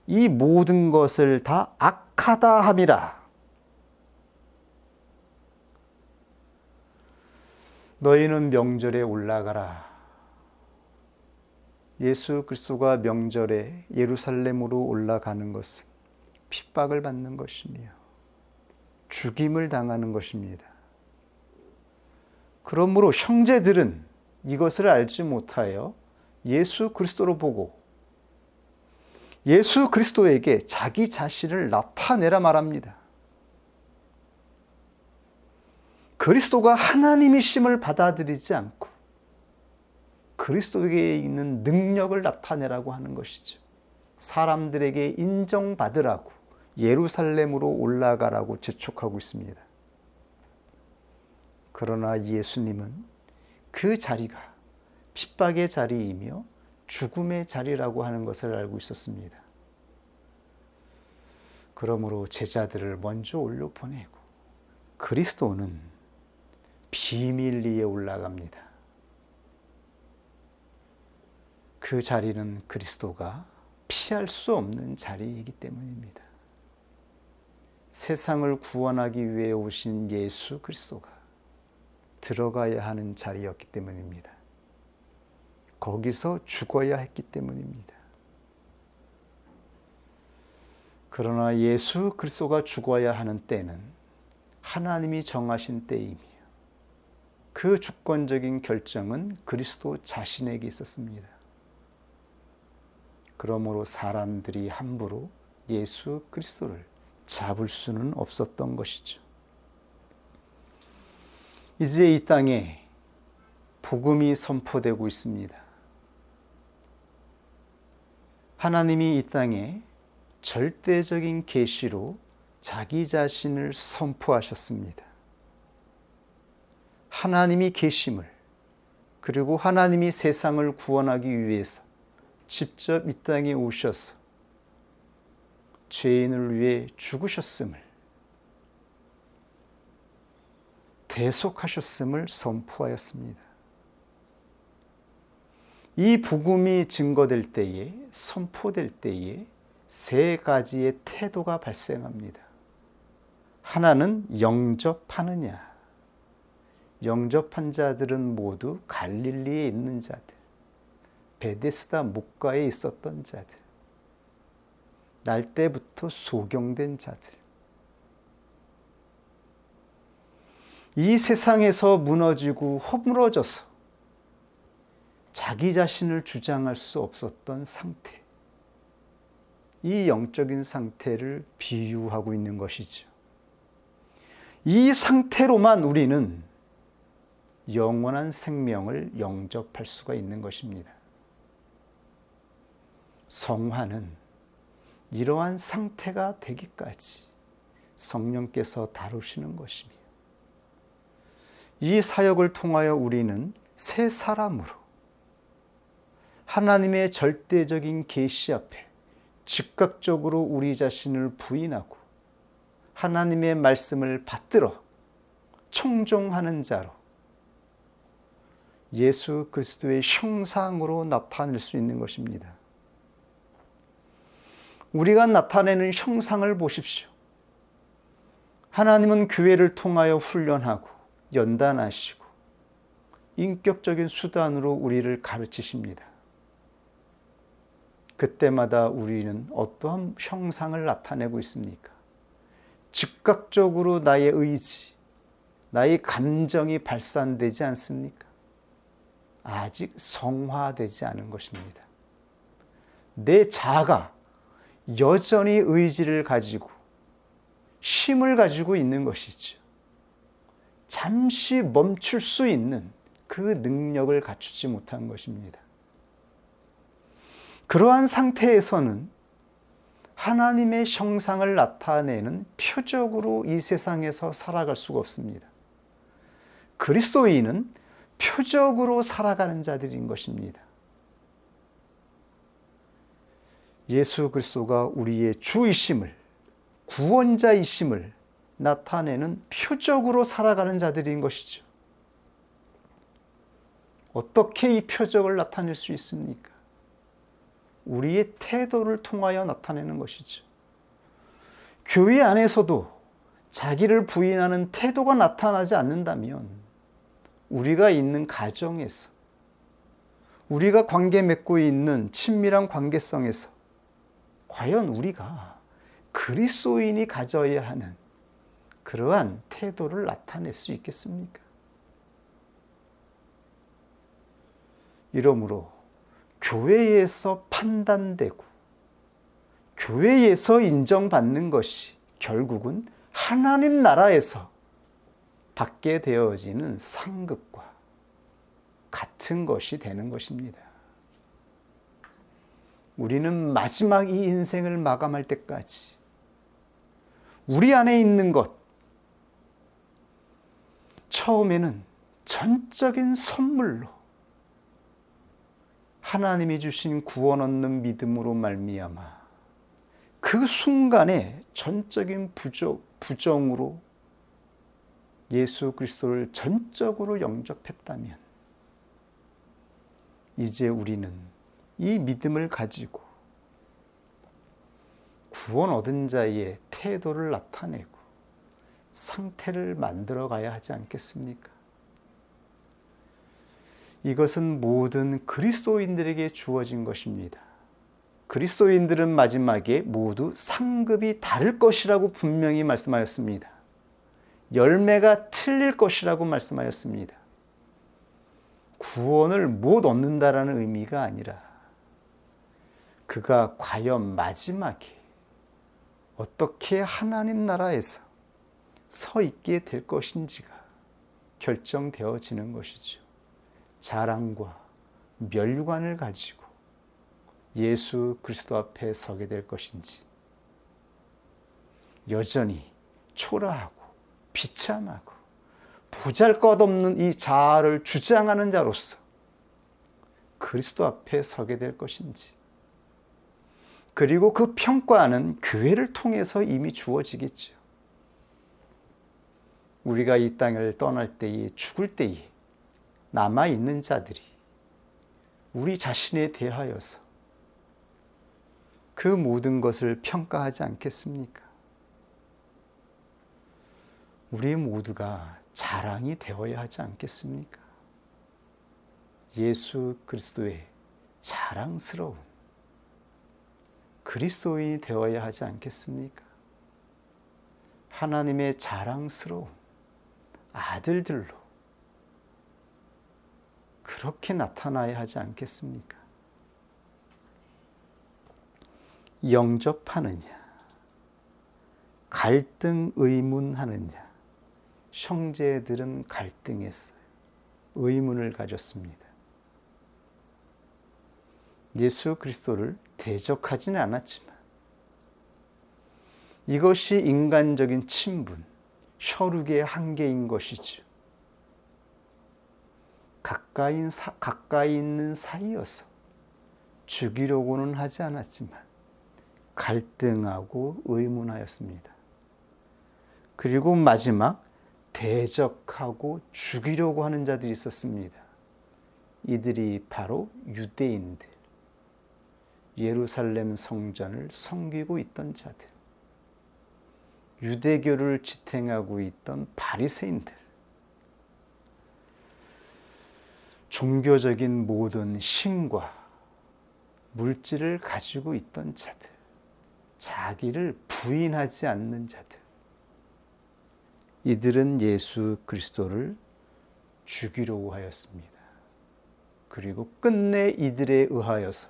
이 모든 것을 다 악하다 함이라. 너희는 명절에 올라가라. 예수 그리스도가 명절에 예루살렘으로 올라가는 것은 핍박을 받는 것이며 죽임을 당하는 것입니다. 그러므로 형제들은 이것을 알지 못하여 예수 그리스도로 보고 예수 그리스도에게 자기 자신을 나타내라 말합니다. 그리스도가 하나님이심을 받아들이지 않고 그리스도에게 있는 능력을 나타내라고 하는 것이죠. 사람들에게 인정받으라고 예루살렘으로 올라가라고 재촉하고 있습니다. 그러나 예수님은 그 자리가 핍박의 자리이며 죽음의 자리라고 하는 것을 알고 있었습니다. 그러므로 제자들을 먼저 올려보내고 그리스도는 비밀리에 올라갑니다. 그 자리는 그리스도가 피할 수 없는 자리이기 때문입니다. 세상을 구원하기 위해 오신 예수 그리스도가 들어가야 하는 자리였기 때문입니다. 거기서 죽어야 했기 때문입니다. 그러나 예수 그리스도가 죽어야 하는 때는 하나님이 정하신 때이며 그 주권적인 결정은 그리스도 자신에게 있었습니다. 그러므로 사람들이 함부로 예수 그리스도를 잡을 수는 없었던 것이죠. 이제 이 땅에 복음이 선포되고 있습니다. 하나님이 이 땅에 절대적인 계시로 자기 자신을 선포하셨습니다. 하나님이 계심을, 그리고 하나님이 세상을 구원하기 위해서 직접 이 땅에 오셔서 죄인을 위해 죽으셨음을, 대속하셨음을 선포하였습니다. 이 복음이 증거될 때에, 선포될 때에 세 가지의 태도가 발생합니다. 하나는 영접하느냐. 영접한 자들은 모두 갈릴리에 있는 자들, 베데스다 목가에 있었던 자들, 날 때부터 소경된 자들. 이 세상에서 무너지고 허물어져서 자기 자신을 주장할 수 없었던 상태, 이 영적인 상태를 비유하고 있는 것이죠. 이 상태로만 우리는 영원한 생명을 영접할 수가 있는 것입니다. 성화는 이러한 상태가 되기까지 성령께서 다루시는 것이며, 이 사역을 통하여 우리는 새 사람으로 하나님의 절대적인 계시 앞에 즉각적으로 우리 자신을 부인하고 하나님의 말씀을 받들어 청종하는 자로 예수 그리스도의 형상으로 나타낼 수 있는 것입니다. 우리가 나타내는 형상을 보십시오. 하나님은 교회를 통하여 훈련하고 연단하시고 인격적인 수단으로 우리를 가르치십니다. 그때마다 우리는 어떠한 형상을 나타내고 있습니까? 즉각적으로 나의 의지, 나의 감정이 발산되지 않습니까? 아직 성화되지 않은 것입니다. 내 자아가 여전히 의지를 가지고 힘을 가지고 있는 것이죠. 잠시 멈출 수 있는 그 능력을 갖추지 못한 것입니다. 그러한 상태에서는 하나님의 형상을 나타내는 표적으로 이 세상에서 살아갈 수가 없습니다. 그리스도인은 표적으로 살아가는 자들인 것입니다. 예수 그리스도가 우리의 주이심을, 구원자이심을 나타내는 표적으로 살아가는 자들인 것이죠. 어떻게 이 표적을 나타낼 수 있습니까? 우리의 태도를 통하여 나타내는 것이죠. 교회 안에서도 자기를 부인하는 태도가 나타나지 않는다면 우리가 있는 가정에서, 우리가 관계 맺고 있는 친밀한 관계성에서 과연 우리가 그리스도인이 가져야 하는 그러한 태도를 나타낼 수 있겠습니까? 이러므로 교회에서 판단되고 교회에서 인정받는 것이 결국은 하나님 나라에서 받게 되어지는 상급과 같은 같은 것이 되는 것입니다. 우리는 마지막 이 인생을 마감할 때까지 우리 안에 있는 것, 처음에는 전적인 선물로 하나님이 주신 구원 얻는 믿음으로 말미암아 그 순간에 전적인 부정으로 예수 그리스도를 전적으로 영접했다면 이제 우리는 이 믿음을 가지고 구원 얻은 자의 태도를 나타내고 상태를 만들어 가야 하지 않겠습니까? 이것은 모든 그리스도인들에게 주어진 것입니다. 그리스도인들은 마지막에 모두 상급이 다를 것이라고 분명히 말씀하였습니다. 열매가 틀릴 것이라고 말씀하였습니다. 구원을 못 얻는다라는 의미가 아니라 그가 과연 마지막에 어떻게 하나님 나라에서 서 있게 될 것인지가 결정되어지는 것이죠. 자랑과 멸관을 가지고 예수 그리스도 앞에 서게 될 것인지, 여전히 초라하고 비참하고 보잘것없는 이 자아를 주장하는 자로서 그리스도 앞에 서게 될 것인지, 그리고 그 평가는 교회를 통해서 이미 주어지겠죠. 우리가 이 땅을 떠날 때에, 죽을 때에 남아있는 자들이 우리 자신에 대하여서 그 모든 것을 평가하지 않겠습니까? 우리 모두가 자랑이 되어야 하지 않겠습니까? 예수 그리스도의 자랑스러운 그리스도인이 되어야 하지 않겠습니까? 하나님의 자랑스러운 아들들로 그렇게 나타나야 하지 않겠습니까? 영접하느냐, 갈등 의문하느냐. 형제들은 갈등했어요. 의문을 가졌습니다. 예수 그리스도를 대적하지는 않았지만 이것이 인간적인 친분, 혈육의 한계인 것이죠. 가까이 있는 사이여서 죽이려고는 하지 않았지만 갈등하고 의문하였습니다. 그리고 마지막 대적하고 죽이려고 하는 자들이 있었습니다. 이들이 바로 유대인들, 예루살렘 성전을 섬기고 있던 자들, 유대교를 지탱하고 있던 바리새인들, 종교적인 모든 신과 물질을 가지고 있던 자들, 자기를 부인하지 않는 자들, 이들은 예수 그리스도를 죽이려고 하였습니다. 그리고 끝내 이들에 의하여서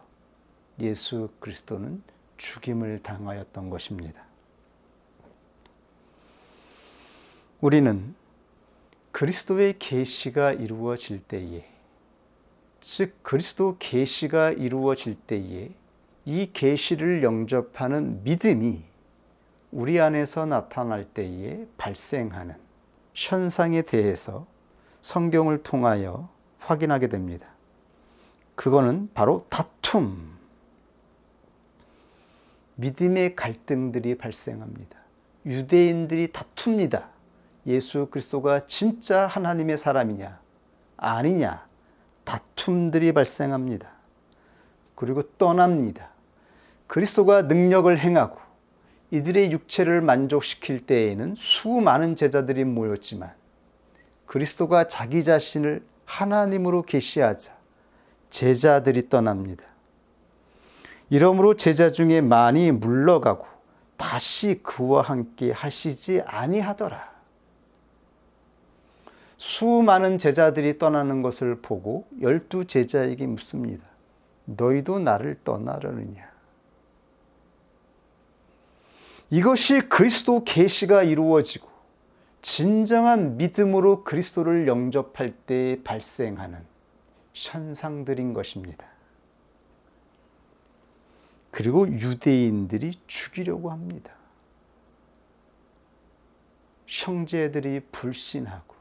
예수 그리스도는 죽임을 당하였던 것입니다. 우리는 그리스도의 계시가 이루어질 때에, 즉 그리스도 계시가 이루어질 때에 이 계시를 영접하는 믿음이 우리 안에서 나타날 때에 발생하는 현상에 대해서 성경을 통하여 확인하게 됩니다. 그거는 바로 다툼, 믿음의 갈등들이 발생합니다. 유대인들이 다툽니다. 예수 그리스도가 진짜 하나님의 사람이냐 아니냐 다툼들이 발생합니다. 그리고 떠납니다. 그리스도가 능력을 행하고 이들의 육체를 만족시킬 때에는 수많은 제자들이 모였지만 그리스도가 자기 자신을 하나님으로 계시하자 제자들이 떠납니다. 이러므로 제자 중에 많이 물러가고 다시 그와 함께 하시지 아니하더라. 수많은 제자들이 떠나는 것을 보고 12 제자에게 묻습니다. 너희도 나를 떠나려느냐? 이것이 그리스도 계시가 이루어지고 진정한 믿음으로 그리스도를 영접할 때 발생하는 현상들인 것입니다. 그리고 유대인들이 죽이려고 합니다. 형제들이 불신하고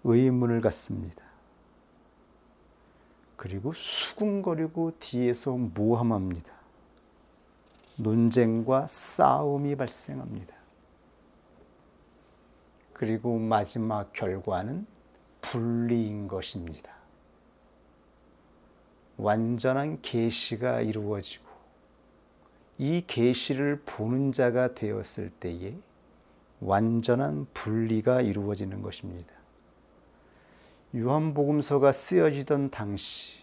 의문을 갖습니다. 그리고 수군거리고 뒤에서 모함합니다. 논쟁과 싸움이 발생합니다. 그리고 마지막 결과는 분리인 것입니다. 완전한 계시가 이루어지고 이 계시를 보는 자가 되었을 때에 완전한 분리가 이루어지는 것입니다. 요한복음서가 쓰여지던 당시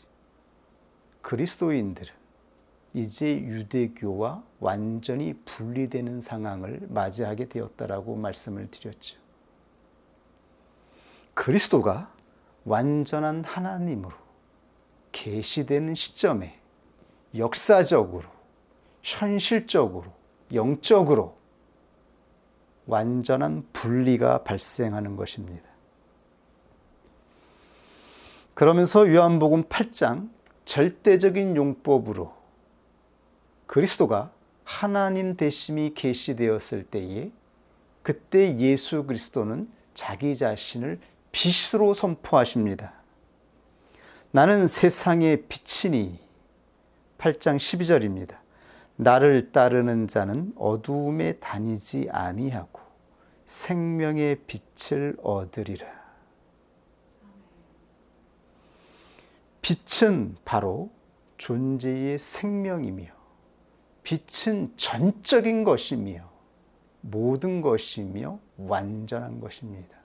그리스도인들은 이제 유대교와 완전히 분리되는 상황을 맞이하게 되었다라고 말씀을 드렸죠. 그리스도가 완전한 하나님으로 계시되는 시점에 역사적으로, 현실적으로, 영적으로 완전한 분리가 발생하는 것입니다. 그러면서 요한복음 8장 절대적인 용법으로 그리스도가 하나님 되심이 계시되었을 때에 그때 예수 그리스도는 자기 자신을 빛으로 선포하십니다. 나는 세상의 빛이니 8장 12절입니다. 나를 따르는 자는 어두움에 다니지 아니하고 생명의 빛을 얻으리라. 빛은 바로 존재의 생명이며 빛은 전적인 것이며 모든 것이며 완전한 것입니다.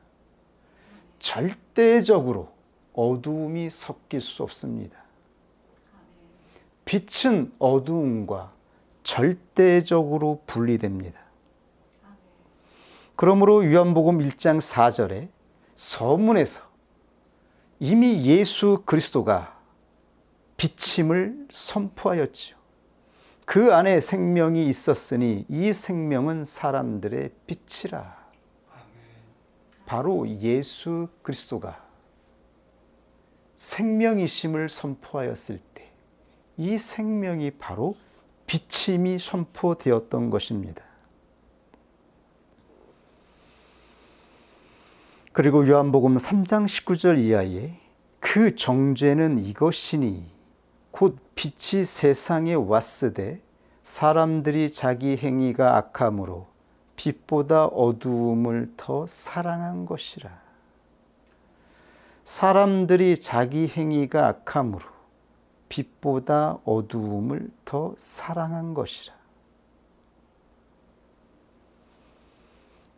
절대적으로 어두움이 섞일 수 없습니다. 빛은 어두움과 절대적으로 분리됩니다. 그러므로 요한복음 1장 4절에 서문에서 이미 예수 그리스도가 빛임을 선포하였지요. 그 안에 생명이 있었으니 이 생명은 사람들의 빛이라. 바로 예수 그리스도가 생명이심을 선포하였을 때 이 생명이 바로 빛임이 선포되었던 것입니다. 그리고 요한복음 3장 19절 이하에 그 정죄는 이것이니 곧 빛이 세상에 왔으되 사람들이 자기 행위가 악함으로 빛보다 어두움을 더 사랑한 것이라. 사람들이 자기 행위가 악함으로 빛보다 어두움을 더 사랑한 것이라.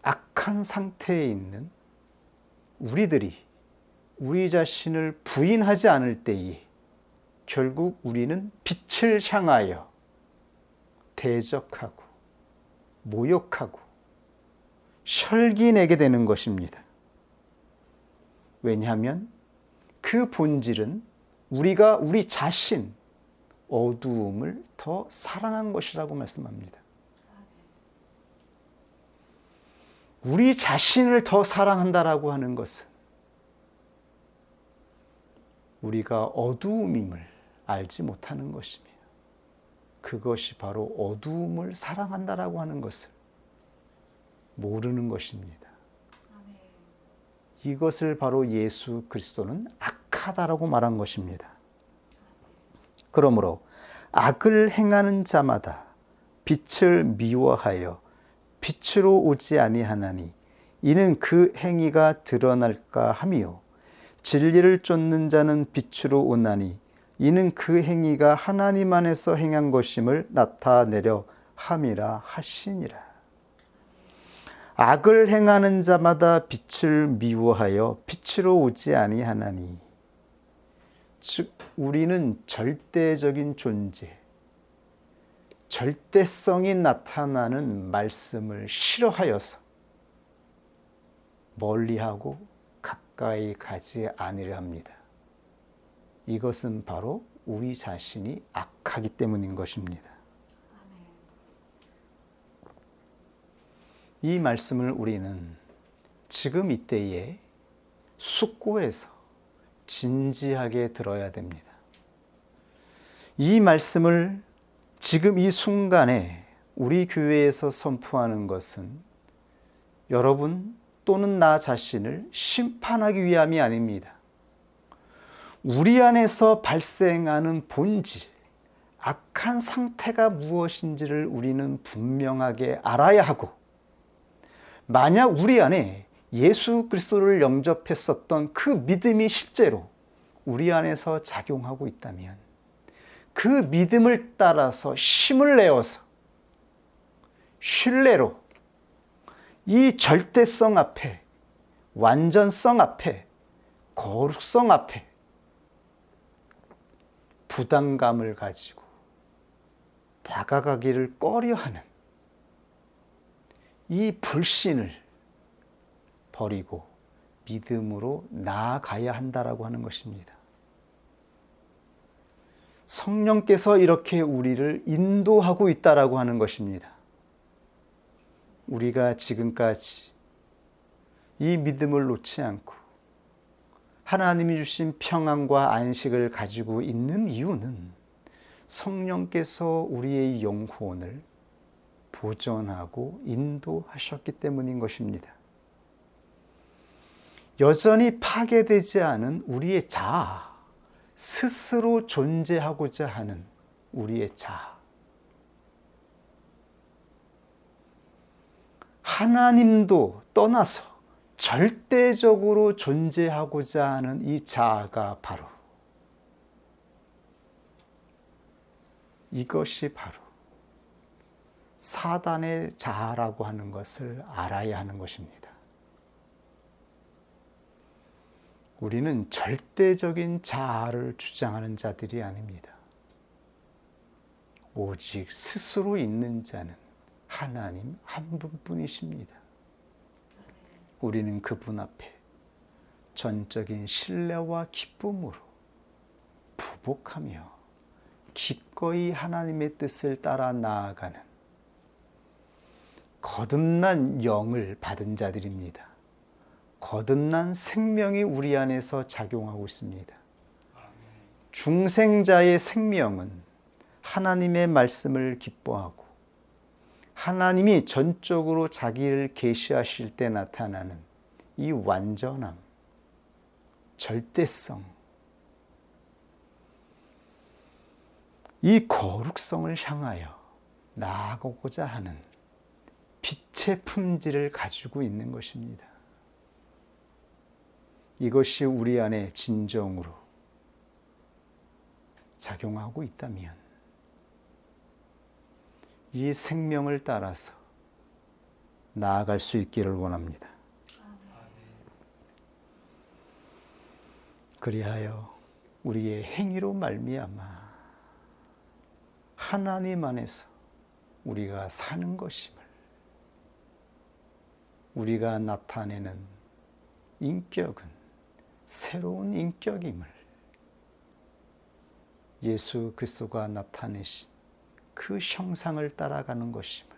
악한 상태에 있는 우리들이 우리 자신을 부인하지 않을 때에 결국 우리는 빛을 향하여 대적하고 모욕하고 혈기내게 되는 것입니다. 왜냐하면 그 본질은 우리가 우리 자신, 어두움을 더 사랑한 것이라고 말씀합니다. 우리 자신을 더 사랑한다라고 하는 것은 우리가 어두움임을 알지 못하는 것이며 그것이 바로 어두움을 사랑한다라고 하는 것을 모르는 것입니다. 이것을 바로 예수 그리스도는 악하다라고 말한 것입니다. 그러므로 악을 행하는 자마다 빛을 미워하여 빛으로 오지 아니하나니 이는 그 행위가 드러날까 하며 진리를 쫓는 자는 빛으로 오나니 이는 그 행위가 하나님 안에서 행한 것임을 나타내려 함이라 하시니라. 악을 행하는 자마다 빛을 미워하여 빛으로 오지 아니하나니, 즉 우리는 절대적인 존재, 절대성이 나타나는 말씀을 싫어하여서 멀리하고 가까이 가지 않으려 합니다. 이것은 바로 우리 자신이 악하기 때문인 것입니다. 이 말씀을 우리는 지금 이때에 숙고에서 진지하게 들어야 됩니다. 이 말씀을 지금 이 순간에 우리 교회에서 선포하는 것은 여러분 또는 나 자신을 심판하기 위함이 아닙니다. 우리 안에서 발생하는 본질, 악한 상태가 무엇인지를 우리는 분명하게 알아야 하고, 만약 우리 안에 예수 그리스도를 영접했었던 그 믿음이 실제로 우리 안에서 작용하고 있다면 그 믿음을 따라서 힘을 내어서 신뢰로 이 절대성 앞에, 완전성 앞에, 거룩성 앞에 부담감을 가지고 다가가기를 꺼려하는 이 불신을 버리고 믿음으로 나아가야 한다라고 하는 것입니다. 성령께서 이렇게 우리를 인도하고 있다라고 하는 것입니다. 우리가 지금까지 이 믿음을 놓지 않고 하나님이 주신 평안과 안식을 가지고 있는 이유는 성령께서 우리의 영혼을 보존하고 인도하셨기 때문인 것입니다. 여전히 파괴되지 않은 우리의 자아, 스스로 존재하고자 하는 우리의 자아, 하나님도 떠나서 절대적으로 존재하고자 하는 이 자아가 바로, 이것이 바로 사단의 자아라고 하는 것을 알아야 하는 것입니다. 우리는 절대적인 자아를 주장하는 자들이 아닙니다. 오직 스스로 있는 자는 하나님 한 분뿐이십니다. 우리는 그분 앞에 전적인 신뢰와 기쁨으로 부복하며 기꺼이 하나님의 뜻을 따라 나아가는 거듭난 영을 받은 자들입니다. 거듭난 생명이 우리 안에서 작용하고 있습니다. 중생자의 생명은 하나님의 말씀을 기뻐하고 하나님이 전적으로 자기를 계시하실 때 나타나는 이 완전함, 절대성, 이 거룩성을 향하여 나아가고자 하는 빛의 품질을 가지고 있는 것입니다. 이것이 우리 안에 진정으로 작용하고 있다면 이 생명을 따라서 나아갈 수 있기를 원합니다. 그리하여 우리의 행위로 말미암아 하나님 안에서 우리가 사는 것임을, 우리가 나타내는 인격은 새로운 인격임을, 예수 그리스도가 나타내신 그 형상을 따라가는 것임을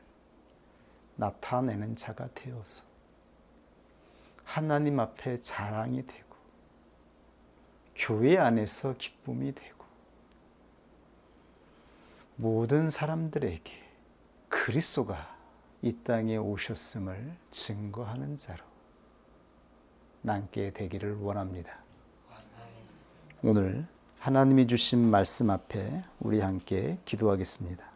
나타내는 자가 되어서 하나님 앞에 자랑이 되고 교회 안에서 기쁨이 되고 모든 사람들에게 그리스도가 이 땅에 오셨음을 증거하는 자로 남게 되기를 원합니다. 오늘 하나님이 주신 말씀 앞에 우리 함께 기도하겠습니다.